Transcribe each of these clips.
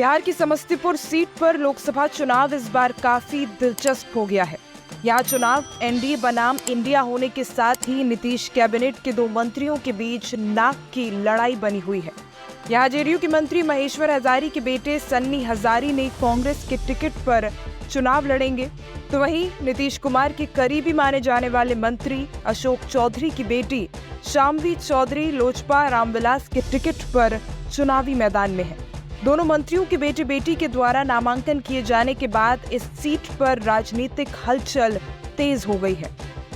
बिहार की समस्तीपुर सीट पर लोकसभा चुनाव इस बार काफी दिलचस्प हो गया है। यहाँ चुनाव एनडीए बनाम इंडिया होने के साथ ही नीतीश कैबिनेट के दो मंत्रियों के बीच नाक की लड़ाई बनी हुई है। यहाँ जेडीयू के मंत्री महेश्वर हजारी के बेटे सन्नी हजारी ने कांग्रेस के टिकट पर चुनाव लड़ेंगे, तो वहीं नीतीश कुमार के करीबी माने जाने वाले मंत्री अशोक चौधरी की बेटी शाम्वी चौधरी लोजपा रामविलास के टिकट पर चुनावी मैदान में है। दोनों मंत्रियों के बेटे बेटी के द्वारा नामांकन किए जाने के बाद इस सीट पर राजनीतिक हलचल तेज हो गई है।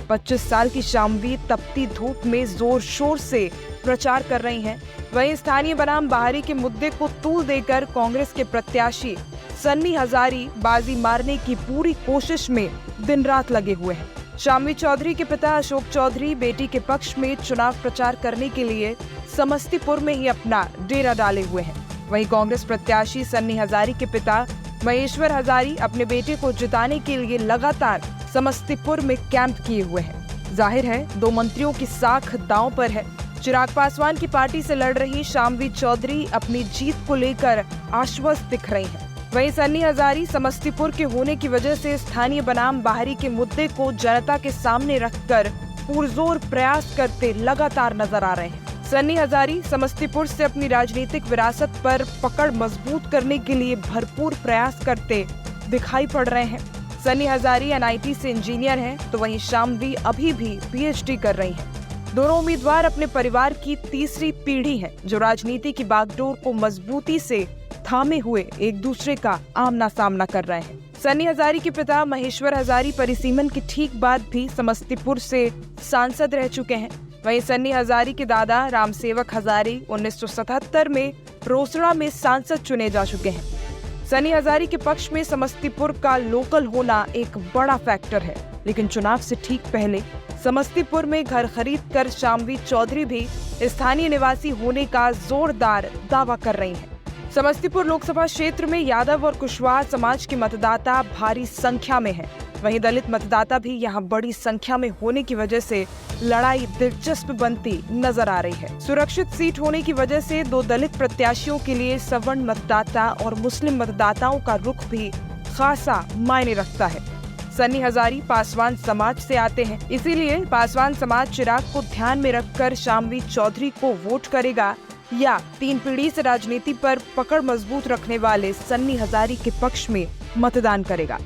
25 साल की शाम्वी तपती धूप में जोर शोर से प्रचार कर रही हैं। वहीं स्थानीय बनाम बाहरी के मुद्दे को तूल देकर कांग्रेस के प्रत्याशी सन्नी हजारी बाजी मारने की पूरी कोशिश में दिन रात लगे हुए हैं। शाम्वी चौधरी के पिता अशोक चौधरी बेटी के पक्ष में चुनाव प्रचार करने के लिए समस्तीपुर में ही अपना डेरा डाले हुए हैं। वहीं कांग्रेस प्रत्याशी सन्नी हजारी के पिता महेश्वर हजारी अपने बेटे को जिताने के लिए लगातार समस्तीपुर में कैंप किए हुए हैं। जाहिर है दो मंत्रियों की साख दांव पर है। चिराग पासवान की पार्टी से लड़ रही शाम्वी चौधरी अपनी जीत को लेकर आश्वस्त दिख रही हैं। वहीं सन्नी हजारी समस्तीपुर के होने की वजह से स्थानीय बनाम बाहरी के मुद्दे को जनता के सामने रखकर पुरजोर प्रयास करते लगातार नजर आ रहे हैं। सन्नी हजारी समस्तीपुर से अपनी राजनीतिक विरासत पर पकड़ मजबूत करने के लिए भरपूर प्रयास करते दिखाई पड़ रहे हैं। सन्नी हजारी एनआईटी से इंजीनियर हैं, तो वहीं शाम्वी अभी भी पीएचडी कर रही हैं। दोनों उम्मीदवार अपने परिवार की तीसरी पीढ़ी हैं, जो राजनीति की बागडोर को मजबूती से थामे हुए एक दूसरे का आमना सामना कर रहे हैं। सन्नी हजारी के पिता महेश्वर हजारी परिसीमन के ठीक बाद भी समस्तीपुर से सांसद रह चुके हैं। वहीं सन्नी हजारी के दादा रामसेवक हजारी 1977 में रोसड़ा में सांसद चुने जा चुके हैं। सन्नी हजारी के पक्ष में समस्तीपुर का लोकल होना एक बड़ा फैक्टर है, लेकिन चुनाव से ठीक पहले समस्तीपुर में घर खरीद कर शाम्वी चौधरी भी स्थानीय निवासी होने का जोरदार दावा कर रही हैं। समस्तीपुर लोकसभा क्षेत्र में यादव और कुशवाहा समाज के मतदाता भारी संख्या में हैं। वहीं दलित मतदाता भी यहां बड़ी संख्या में होने की वजह से लड़ाई दिलचस्प बनती नजर आ रही है। सुरक्षित सीट होने की वजह से दो दलित प्रत्याशियों के लिए सवर्ण मतदाता और मुस्लिम मतदाताओं का रुख भी खासा मायने रखता है। सन्नी हजारी पासवान समाज से आते हैं, इसीलिए पासवान समाज चिराग को ध्यान में रखकर शाम्वी चौधरी को वोट करेगा या 3 पीढ़ी से राजनीति पर पकड़ मजबूत रखने वाले सन्नी हजारी के पक्ष में मतदान करेगा।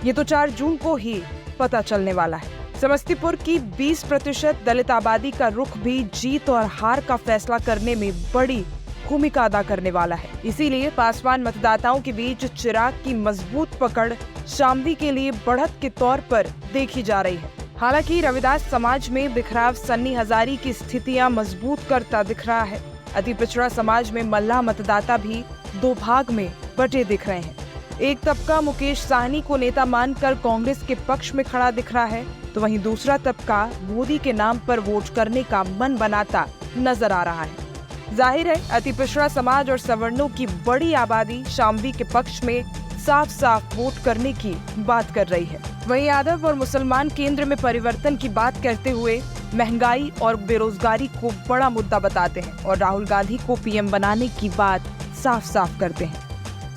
ये तो 4 जून को ही पता चलने वाला है। समस्तीपुर की 20% दलित आबादी का रुख भी जीत और हार का फैसला करने में बड़ी भूमिका अदा करने वाला है। इसीलिए पासवान मतदाताओं के बीच चिराग की मजबूत पकड़ शाम्वी के लिए बढ़त के तौर पर देखी जा रही है। हालांकि रविदास समाज में बिखराव सन्नी हजारी की स्थितियां मजबूत करता दिख रहा है। अति पिछड़ा समाज में मल्लाह मतदाता भी 2 भाग में बटे दिख रहे हैं। एक तबका मुकेश साहनी को नेता मानकर कांग्रेस के पक्ष में खड़ा दिख रहा है, तो वहीं दूसरा तबका मोदी के नाम पर वोट करने का मन बनाता नजर आ रहा है। जाहिर है अति पिछड़ा समाज और सवर्णों की बड़ी आबादी शाम्वी के पक्ष में साफ साफ वोट करने की बात कर रही है। वहीं यादव और मुसलमान केंद्र में परिवर्तन की बात करते हुए महंगाई और बेरोजगारी को बड़ा मुद्दा बताते हैं और राहुल गांधी को पीएम बनाने की बात साफ साफ करते हैं।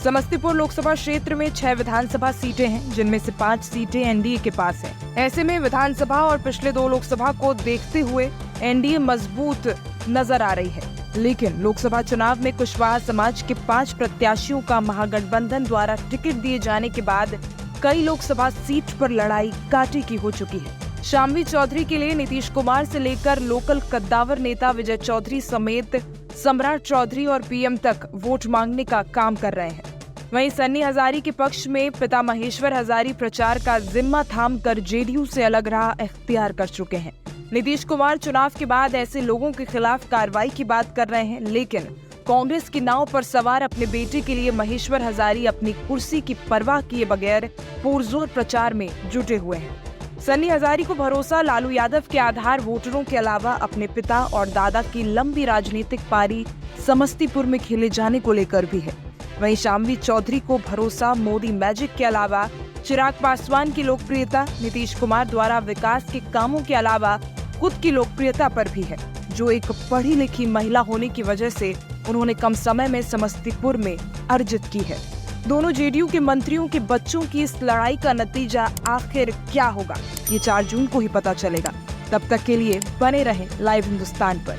समस्तीपुर लोकसभा क्षेत्र में 6 विधानसभा सीटें हैं, जिनमें से 5 सीटें एनडीए के पास हैं। ऐसे में विधानसभा और पिछले 2 लोकसभा को देखते हुए एनडीए मजबूत नजर आ रही है, लेकिन लोकसभा चुनाव में कुशवाहा समाज के 5 प्रत्याशियों का महागठबंधन द्वारा टिकट दिए जाने के बाद कई लोकसभा सीट पर लड़ाई कांटे की हो चुकी है। शाम्वी चौधरी के लिए नीतीश कुमार से लेकर लोकल कद्दावर नेता विजय चौधरी समेत सम्राट चौधरी और पीएम तक वोट मांगने का काम कर रहे हैं। वहीं सन्नी हजारी के पक्ष में पिता महेश्वर हजारी प्रचार का जिम्मा थाम कर जेडीयू से अलग राह इख्तियार कर चुके हैं। नीतीश कुमार चुनाव के बाद ऐसे लोगों के खिलाफ कार्रवाई की बात कर रहे हैं, लेकिन कांग्रेस की नाव पर सवार अपने बेटे के लिए महेश्वर हजारी अपनी कुर्सी की परवाह किए बगैर पुरजोर प्रचार में जुटे हुए हैं। सन्नी हजारी को भरोसा लालू यादव के आधार वोटरों के अलावा अपने पिता और दादा की लंबी राजनीतिक पारी समस्तीपुर में खेले जाने को लेकर भी है। वहीं शाम्वी चौधरी को भरोसा मोदी मैजिक के अलावा चिराग पासवान की लोकप्रियता, नीतीश कुमार द्वारा विकास के कामों के अलावा खुद की लोकप्रियता पर भी है, जो एक पढ़ी लिखी महिला होने की वजह से उन्होंने कम समय में समस्तीपुर में अर्जित की है। दोनों जेडीयू के मंत्रियों के बच्चों की इस लड़ाई का नतीजा आखिर क्या होगा, ये 4 जून को ही पता चलेगा। तब तक के लिए बने रहें लाइव हिंदुस्तान पर।